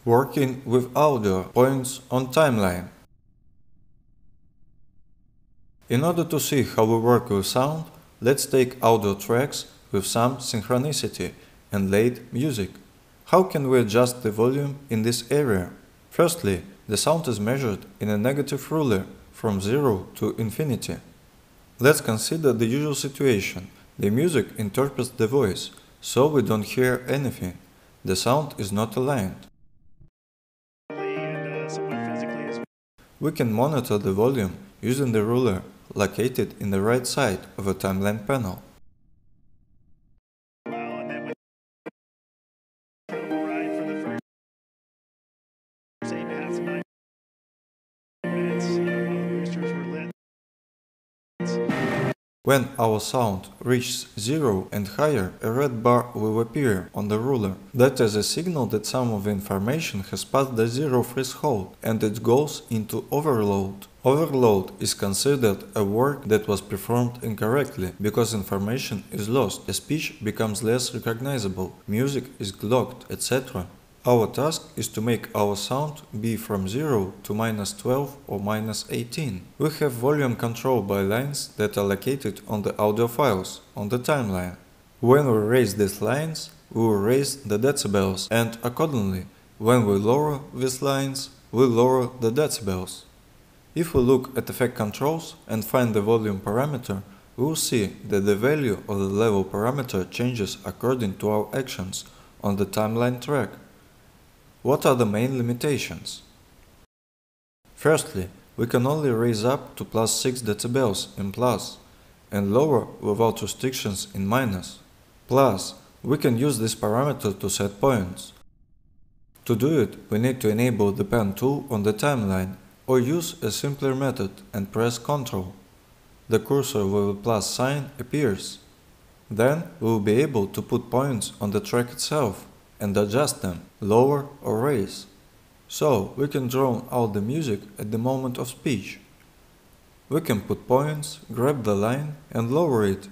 Working with audio points on timeline. In order to see how we work with sound, let's take audio tracks with some synchronicity and laid music. How can we adjust the volume in this area? Firstly, the sound is measured in a negative ruler from 0 to infinity. Let's consider the usual situation. The music interprets the voice, so we don't hear anything. The sound is not aligned. We can monitor the volume using the ruler located in the right side of the timeline panel. When our sound reaches 0 and higher, a red bar will appear on the ruler. That is a signal that some of the information has passed the 0 threshold and it goes into overload. Overload is considered a work that was performed incorrectly because information is lost, a speech becomes less recognizable, music is clogged, etc. Our task is to make our sound be from 0 to -12 or -18. We have volume control by lines that are located on the audio files, on the timeline. When we raise these lines, we will raise the decibels, and accordingly, when we lower these lines, we lower the decibels. If we look at effect controls and find the volume parameter, we will see that the value of the level parameter changes according to our actions on the timeline track. What are the main limitations? Firstly, we can only raise up to +6 decibels in plus and lower without restrictions in minus. Plus, we can use this parameter to set points. To do it, we need to enable the pen tool on the timeline or use a simpler method and press Ctrl. The cursor with a plus sign appears. Then we will be able to put points on the track itself and adjust them, lower or raise. So we can drown out the music at the moment of speech. We can put points, grab the line and lower it.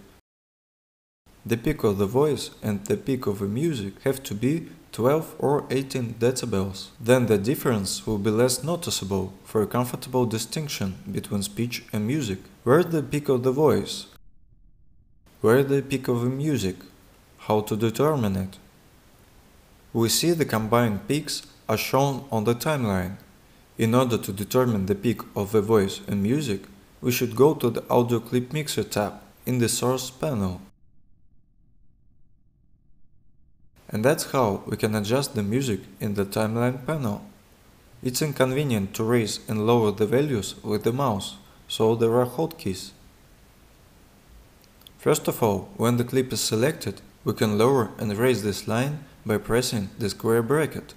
The peak of the voice and the peak of the music have to be 12 or 18 decibels. Then the difference will be less noticeable for a comfortable distinction between speech and music. Where is the peak of the voice? Where is the peak of the music? How to determine it? We see the combined peaks are shown on the timeline. In order to determine the peak of the voice and music, we should go to the Audio Clip Mixer tab in the Source panel. And that's how we can adjust the music in the timeline panel. It's inconvenient to raise and lower the values with the mouse, so there are hotkeys. First of all, when the clip is selected, we can lower and raise this line by pressing the square bracket.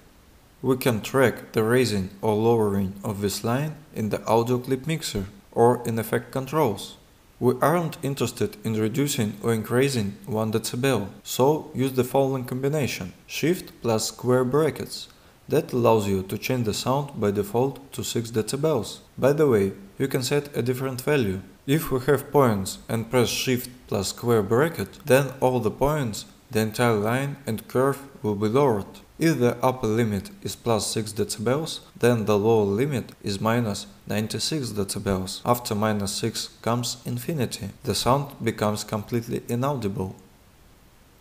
We can track the raising or lowering of this line in the Audio Clip Mixer or in Effect Controls. We aren't interested in reducing or increasing 1 decibel, so use the following combination: Shift plus square brackets. That allows you to change the sound by default to 6 decibels. By the way, you can set a different value. If we have points and press Shift plus square bracket, then all the points, the entire line and curve will be lowered. If the upper limit is +6 decibels, then the lower limit is -96 decibels. After -6 comes infinity. The sound becomes completely inaudible.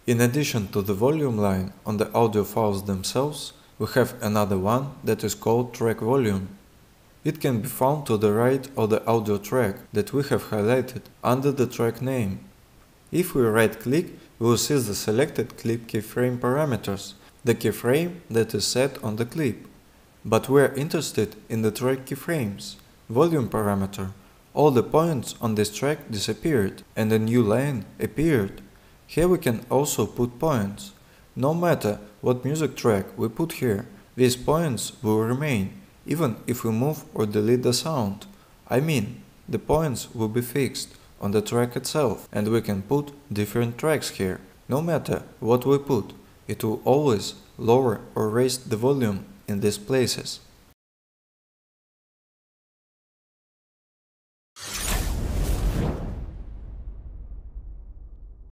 In addition to the volume line on the audio files themselves, we have another one that is called track volume. It can be found to the right of the audio track that we have highlighted under the track name. If we right-click, we will see the selected clip keyframe parameters, the keyframe that is set on the clip. But we are interested in the track keyframes, volume parameter. All the points on this track disappeared and a new line appeared. Here we can also put points. No matter what music track we put here, these points will remain, even if we move or delete the sound. I mean, the points will be fixed on the track itself, and we can put different tracks here. No matter what we put, it will always lower or raise the volume in these places.